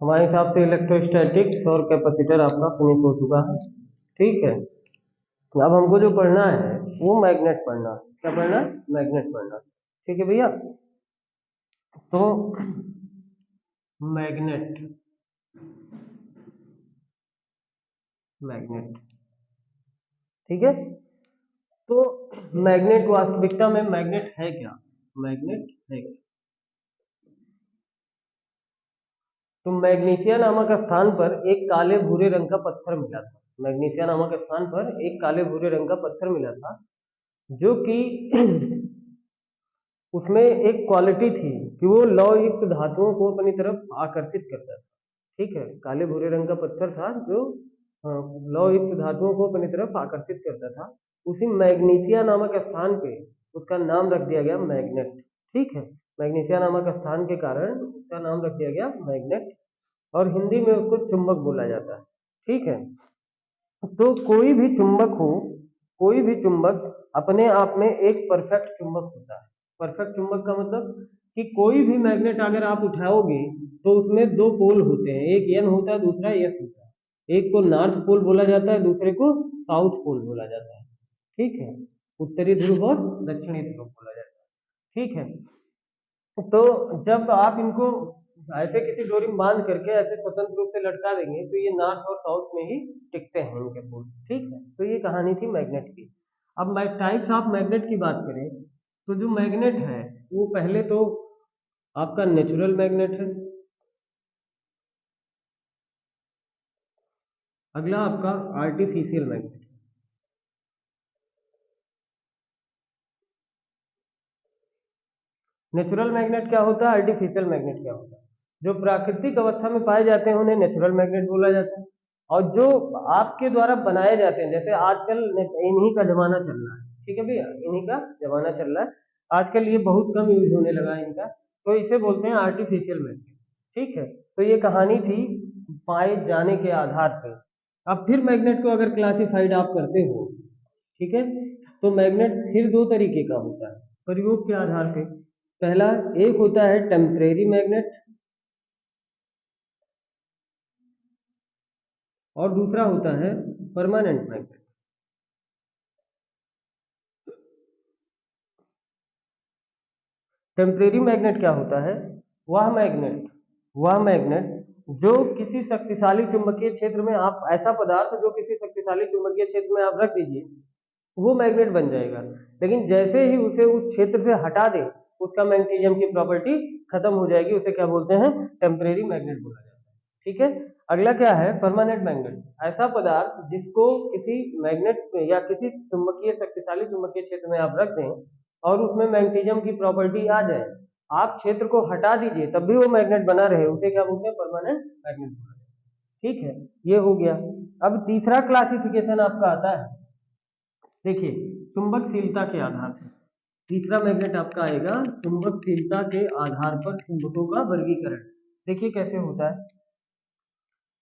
हमारे हिसाब से इलेक्ट्रोस्टैटिक्स और कैपेसिटर आपका फिनिश हो चुका है। ठीक है, अब हमको जो पढ़ना है वो मैग्नेट पढ़ना। क्या पढ़ना? मैग्नेट पढ़ना। ठीक है भैया, तो मैग्नेट मैग्नेट ठीक है। तो मैग्नेट वास्तविकता में मैग्नेट है क्या? मैग्नेट है क्या? तो मैग्नीशिया नामक स्थान पर एक काले भूरे रंग का पत्थर मिला था। मैग्नीशिया नामक स्थान पर एक काले भूरे रंग का पत्थर मिला था, जो कि उसमें एक क्वालिटी थी कि वो लौह युक्त धातुओं को अपनी तरफ आकर्षित करता था। ठीक है, काले भूरे रंग का पत्थर था जो लौह युक्त धातुओं को अपनी तरफ आकर्षित करता था। उसी मैग्नीशिया नामक स्थान पे उसका नाम रख दिया गया मैग्नेट। ठीक है, मैग्नीशिया नामक स्थान के कारण उसका नाम रख दिया गया मैग्नेट, और हिंदी में उसको चुंबक बोला जाता है। ठीक है, तो कोई भी चुंबक हो, कोई भी चुंबक अपने आप में एक परफेक्ट चुंबक होता है। परफेक्ट चुंबक का मतलब कि कोई भी मैग्नेट अगर आप उठाओगे तो उसमें दो पोल होते हैं, एक एन होता है, दूसरा एस होता है। एक को नॉर्थ पोल बोला जाता है, दूसरे को साउथ पोल बोला जाता है। ठीक है, उत्तरी ध्रुव और दक्षिणी ध्रुव बोला जाता है। ठीक है, तो जब आप इनको ऐसे किसी डोरी में बांध करके ऐसे स्वतंत्र रूप से लटका देंगे तो ये नॉर्थ और साउथ में ही टिकते हैं इनके पोल। ठीक है, तो ये कहानी थी मैग्नेट की। अब टाइप्स ऑफ मैग्नेट की बात करें तो जो मैग्नेट है वो पहले तो आपका नेचुरल मैग्नेट है, अगला आपका आर्टिफिशियल मैग्नेट। नेचुरल मैग्नेट क्या होता है, आर्टिफिशियल मैग्नेट क्या होता है? जो प्राकृतिक अवस्था में पाए जाते हैं उन्हें नेचुरल मैग्नेट बोला जाता है, और जो आपके द्वारा बनाए जाते हैं, जैसे आजकल इन्हीं का जमाना चल रहा है। ठीक है भैया, इन्हीं का जमाना चल रहा है आजकल, ये बहुत कम यूज होने लगा है इनका, तो इसे बोलते हैं आर्टिफिशियल मैग्नेट। ठीक है, तो ये कहानी थी पाए जाने के आधार पे। अब फिर मैग्नेट को अगर क्लासिफाइड आप करते हो, ठीक है, तो मैग्नेट फिर दो तरीके का होता है प्रयोग के आधार पे। पहला एक होता है टेम्परेरी मैग्नेट, और दूसरा होता है परमानेंट मैग्नेट। टेम्परेरी मैग्नेट क्या होता है? वह मैग्नेट जो किसी शक्तिशाली चुंबकीय क्षेत्र में, आप ऐसा पदार्थ जो किसी शक्तिशाली चुंबकीय क्षेत्र में आप रख दीजिए वो मैग्नेट बन जाएगा, लेकिन जैसे ही उसे उस क्षेत्र से हटा दें उसका मैग्नेटिज्म की प्रॉपर्टी खत्म हो जाएगी। उसे क्या बोलते हैं? टेम्परेरी मैग्नेट बोला जाता है। ठीक है, अगला क्या है? Permanent magnet. ऐसा पदार्थ जिसको किसी मैग्नेट या किसी चुंबकीय शक्तिशाली चुंबकीय क्षेत्र में आप रख दें और उसमें मैग्नेटिज्म की प्रॉपर्टी आ जाए, आप क्षेत्र को हटा दीजिए तब भी वो मैग्नेट बना रहे, उसे क्या बोलते हैं? परमानेंट मैग्नेट बोला जाता है। ठीक है, ये हो गया। अब तीसरा क्लासिफिकेशन आपका आता है, देखिए, चुंबकशीलता के आधार पर। तीसरा मैग्नेट आपका आएगा चुंबकशीलता के आधार पर चुंबकों का वर्गीकरण। देखिए कैसे होता है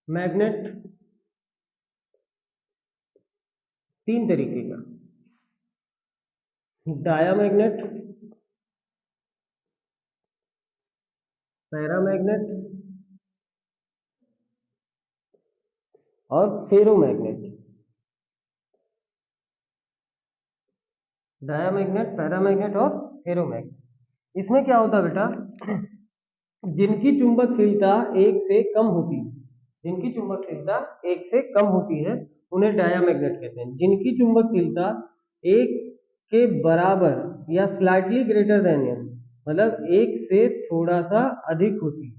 मैग्नेट, तीन तरीके का, डायामैग्नेट, पैरामैग्नेट और फेरोमैग्नेट। डायामैग्नेट, पैरामैग्नेट और फेरोमैग्नेट। इसमें क्या होता है बेटा, जिनकी चुंबकशीलता एक से कम होती है, जिनकी चुंबकशीलता एक से कम होती है उन्हें डायामैग्नेट कहते हैं। जिनकी चुंबकशीलता एक के बराबर या स्लाइटली ग्रेटर देन एन, मतलब एक से थोड़ा सा अधिक होती है,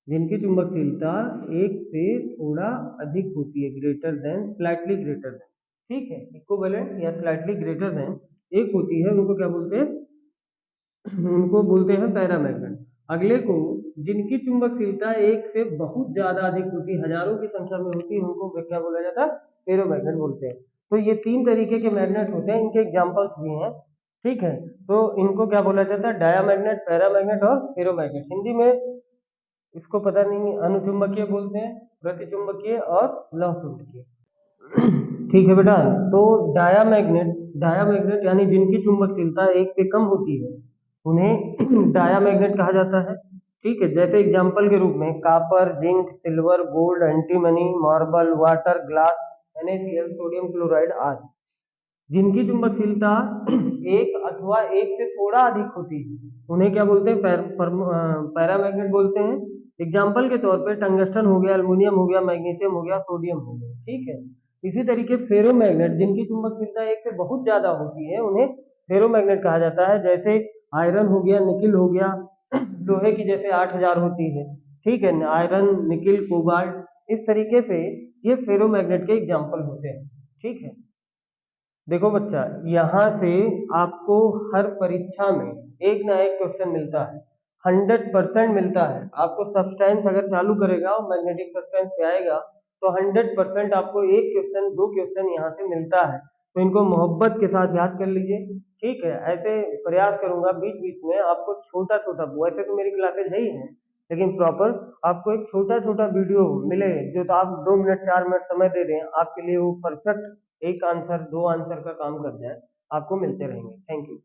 जिनकी चुंबकशीलता एक से थोड़ा अधिक होती है, greater than, slightly greater than. ठीक है, इक्विवेलेंट या स्लाइटली ग्रेटर देन एक होती है, उनको क्या बोलते हैं? उनको बोलते हैं पैरामैग्नेट। अगले को जिनकी चुंबकशीलता एक से बहुत ज्यादा अधिक होती है, हजारों की संख्या में होती है, उनको क्या बोला जाता है? फेरोमैग्नेट बोलते हैं। तो ये तीन तरीके के मैग्नेट होते हैं, इनके एग्जांपल्स भी हैं। ठीक है, तो इनको क्या बोला जाता है? डायामैग्नेट, पैरामैग्नेट और फेरोमैग्नेट। हिंदी में इसको पता नहीं, अनुचुंबकीय बोलते हैं, प्रतिचुंबकीय और लौह चुंबकीय। ठीक है बेटा, तो डायामैग्नेट, डायामैग्नेट यानी जिनकी चुंबकशीलता एक से कम होती है उन्हें डायामैग्नेट कहा जाता है। ठीक है, जैसे एग्जाम्पल के रूप में copper, zinc, silver, gold, antimony, marble, water, glass, NaCl, sodium chloride आदि, जिनकी चुंबकशीलता एक अथवा एक से थोड़ा अधिक होती है, उन्हें क्या बोलते हैं? पैरामैग्नेट बोलते हैं। एग्जाम्पल के तौर पे टंगस्टन हो गया, एल्युमिनियम हो गया, मैग्नीशियम हो गया, सोडियम हो गया। ठीक है, इसी तरीके फेरोमैग्नेट, जिनकी चुंबकशीलता एक से बहुत ज्यादा होती है, उन्हें फेरोमैग्नेट कहा जाता है। जैसे आयरन हो गया, निकिल हो गया, लोहे की जैसे 8000 होती है। ठीक है, आयरन, निकिल, कोबाल्ट, इस तरीके से ये फेरोमैग्नेट के एग्जाम्पल होते हैं। ठीक है, देखो बच्चा, यहाँ से आपको हर परीक्षा में एक ना एक क्वेश्चन मिलता है, 100% मिलता है। आपको सब्सटेंस अगर चालू करेगा और मैग्नेटिक सब्सटेंस पे आएगा तो 100% आपको एक क्वेश्चन, दो क्वेश्चन यहाँ से मिलता है। तो इनको मोहब्बत के साथ याद कर लीजिए। ठीक है, ऐसे प्रयास करूंगा बीच बीच में आपको छोटा छोटा, वैसे तो मेरी क्लासेज है ही है, लेकिन प्रॉपर आपको एक छोटा छोटा वीडियो मिले जो तो आप 2 मिनट 4 मिनट समय दे दें, आपके लिए वो परफेक्ट एक आंसर, दो आंसर का काम कर जाए, आपको मिलते रहेंगे। Thank you.